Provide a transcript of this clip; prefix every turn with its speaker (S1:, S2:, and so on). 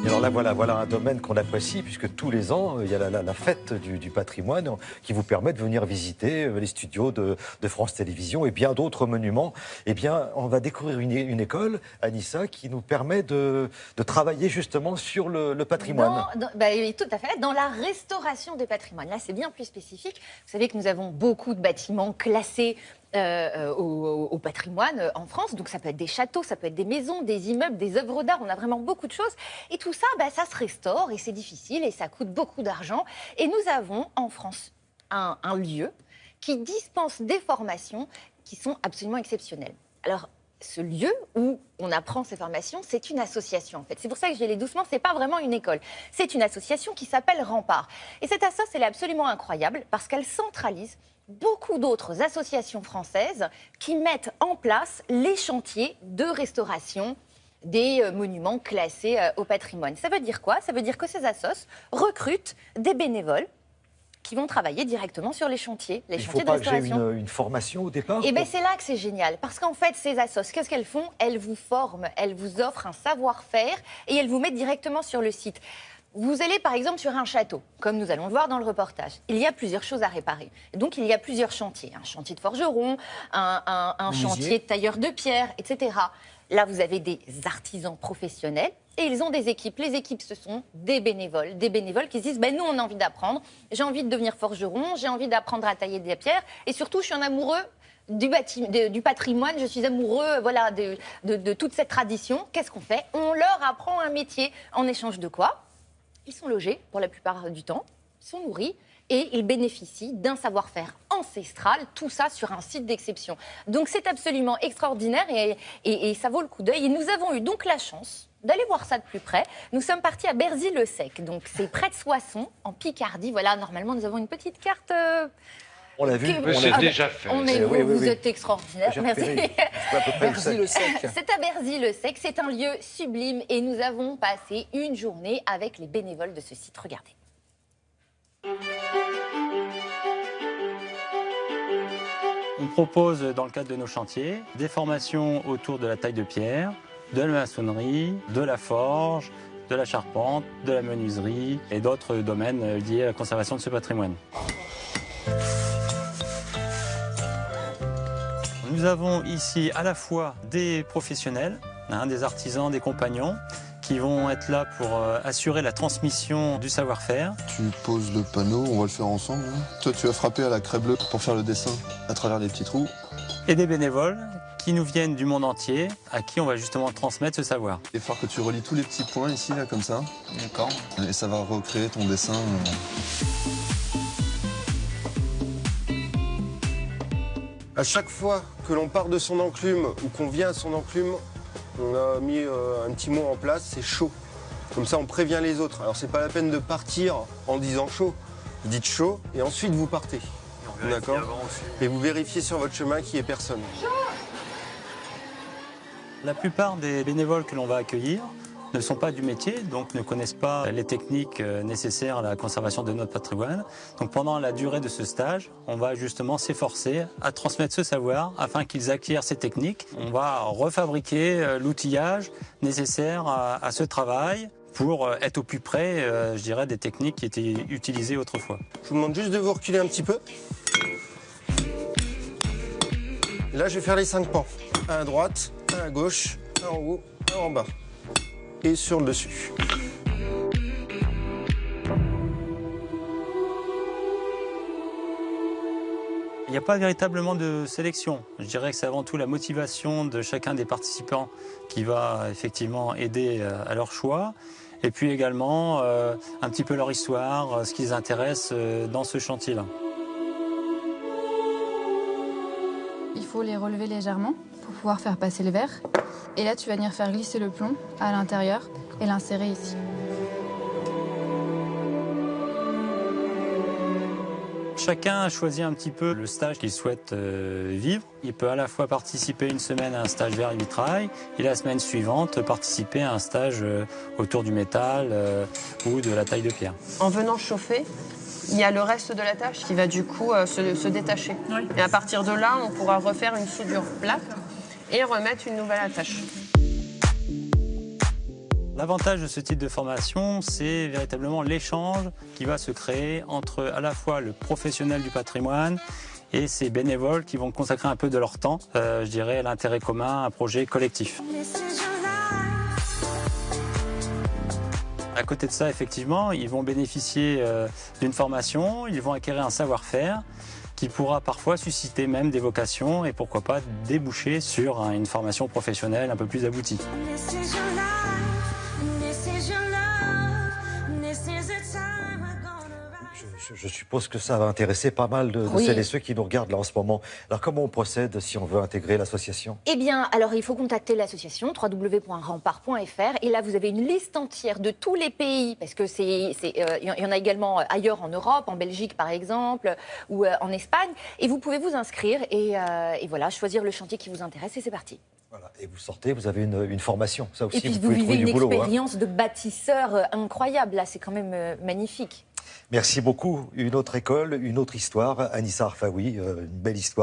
S1: Et alors là, voilà un domaine qu'on apprécie, puisque tous les ans, il y a la fête du patrimoine qui vous permet de venir visiter les studios de France Télévisions et bien d'autres monuments. Eh bien, on va découvrir une école, Anissa, qui nous permet de travailler justement sur le patrimoine.
S2: Oui, tout à fait, dans la restauration des patrimoines. Là, c'est bien plus spécifique. Vous savez que nous avons beaucoup de bâtiments classés au patrimoine en France. Donc ça peut être des châteaux, ça peut être des maisons, des immeubles, des œuvres d'art. On a vraiment beaucoup de choses. Et tout ça, ça se restaure et c'est difficile et ça coûte beaucoup d'argent. Et nous avons en France un lieu qui dispense des formations qui sont absolument exceptionnelles. Alors, ce lieu où on apprend ces formations, c'est une association en fait. C'est pour ça que je vais aller doucement, c'est pas vraiment une école. C'est une association qui s'appelle Rempart. Et cette association, elle est absolument incroyable parce qu'elle centralise beaucoup d'autres associations françaises qui mettent en place les chantiers de restauration des monuments classés au patrimoine. Ça veut dire quoi? Ça veut dire que ces assos recrutent des bénévoles qui vont travailler directement sur les chantiers de restauration.
S1: Il ne faut pas que j'ai une formation au départ?
S2: Et bien c'est là que c'est génial, parce qu'en fait, ces assos, qu'est-ce qu'elles font? Elles vous forment, elles vous offrent un savoir-faire et elles vous mettent directement sur le site. Vous allez par exemple sur un château, comme nous allons le voir dans le reportage. Il y a plusieurs choses à réparer. Et donc il y a plusieurs chantiers. Un chantier de forgeron, un chantier de tailleur de pierre, etc. Là, vous avez des artisans professionnels et ils ont des équipes. Les équipes, ce sont des bénévoles qui se disent nous, on a envie d'apprendre, j'ai envie de devenir forgeron, j'ai envie d'apprendre à tailler des pierres et surtout, je suis un amoureux du patrimoine, je suis amoureux de toute cette tradition. Qu'est-ce qu'on fait? On leur apprend un métier. En échange de quoi? Ils sont logés pour la plupart du temps, ils sont nourris. Et ils bénéficient d'un savoir-faire ancestral, tout ça sur un site d'exception. Donc c'est absolument extraordinaire et ça vaut le coup d'œil. Et nous avons eu donc la chance d'aller voir ça de plus près. Nous sommes partis à Berzy-le-Sec, donc c'est près de Soissons, en Picardie. Voilà, normalement nous avons une petite carte...
S1: On l'a vu.
S3: C'est déjà fait.
S2: Vous êtes extraordinaire. Merci.
S4: Berzy-le-Sec.
S2: C'est à Berzy-le-Sec. C'est un lieu sublime et nous avons passé une journée avec les bénévoles de ce site. Regardez.
S5: On propose, dans le cadre de nos chantiers, des formations autour de la taille de pierre, de la maçonnerie, de la forge, de la charpente, de la menuiserie et d'autres domaines liés à la conservation de ce patrimoine. Nous avons ici à la fois des professionnels, des artisans, des compagnons, qui vont être là pour assurer la transmission du savoir-faire.
S6: Tu poses le panneau, on va le faire ensemble. Toi, tu vas frapper à la craie bleue pour faire le dessin à travers des petits trous.
S5: Et des bénévoles qui nous viennent du monde entier, à qui on va justement transmettre ce savoir.
S6: Il va falloir que tu relis tous les petits points ici, là, comme ça.
S4: D'accord.
S6: Et ça va recréer ton dessin.
S7: À chaque fois que l'on part de son enclume ou qu'on vient à son enclume, on a mis un petit mot en place, c'est chaud. Comme ça, on prévient les autres. Alors, c'est pas la peine de partir en disant chaud. Vous dites chaud et ensuite vous partez. D'accord. Et vous vérifiez sur votre chemin qu'il n'y ait personne.
S5: La plupart des bénévoles que l'on va accueillir ne sont pas du métier, donc ne connaissent pas les techniques nécessaires à la conservation de notre patrimoine. Donc pendant la durée de ce stage, on va justement s'efforcer à transmettre ce savoir afin qu'ils acquièrent ces techniques. On va refabriquer l'outillage nécessaire à ce travail pour être au plus près, je dirais, des techniques qui étaient utilisées autrefois.
S7: Je vous demande juste de vous reculer un petit peu. Là, je vais faire les 5 pans. Un à droite, un à gauche, un en haut, un en bas. Et sur le dessus.
S5: Il n'y a pas véritablement de sélection. Je dirais que c'est avant tout la motivation de chacun des participants qui va effectivement aider à leur choix. Et puis également un petit peu leur histoire, ce qui les intéresse dans ce chantier-là.
S8: Il faut les relever légèrement pour pouvoir faire passer le verre. Et là, tu vas venir faire glisser le plomb à l'intérieur et l'insérer ici.
S5: Chacun a choisi un petit peu le stage qu'il souhaite vivre. Il peut à la fois participer une semaine à un stage verre et vitrail et la semaine suivante participer à un stage autour du métal ou de la taille de pierre.
S9: En venant chauffer, il y a le reste de la tâche qui va du coup se détacher. Oui. Et à partir de là, on pourra refaire une soudure plate et remettre une nouvelle attache.
S5: L'avantage de ce type de formation, c'est véritablement l'échange qui va se créer entre à la fois le professionnel du patrimoine et ces bénévoles qui vont consacrer un peu de leur temps, je dirais, à l'intérêt commun, un projet collectif. À côté de ça, effectivement, ils vont bénéficier d'une formation, ils vont acquérir un savoir-faire qui pourra parfois susciter même des vocations et pourquoi pas déboucher sur une formation professionnelle un peu plus aboutie.
S1: Je suppose que ça va intéresser pas mal de celles et ceux qui nous regardent là en ce moment. Alors comment on procède si on veut intégrer l'association?
S2: Eh bien, alors il faut contacter l'association www.rempart.fr et là vous avez une liste entière de tous les pays parce que il y en a également ailleurs en Europe, en Belgique par exemple ou en Espagne et vous pouvez vous inscrire et voilà choisir le chantier qui vous intéresse et c'est parti.
S1: Voilà. Et vous sortez, vous avez une formation, ça aussi.
S2: Et puis
S1: vous
S2: vous
S1: pouvez
S2: vivez
S1: trouver
S2: une
S1: du boulot,
S2: expérience de bâtisseur incroyable. Là, c'est quand même magnifique.
S1: Merci beaucoup. Une autre école, une autre histoire. Anissa Arfaoui, une belle histoire.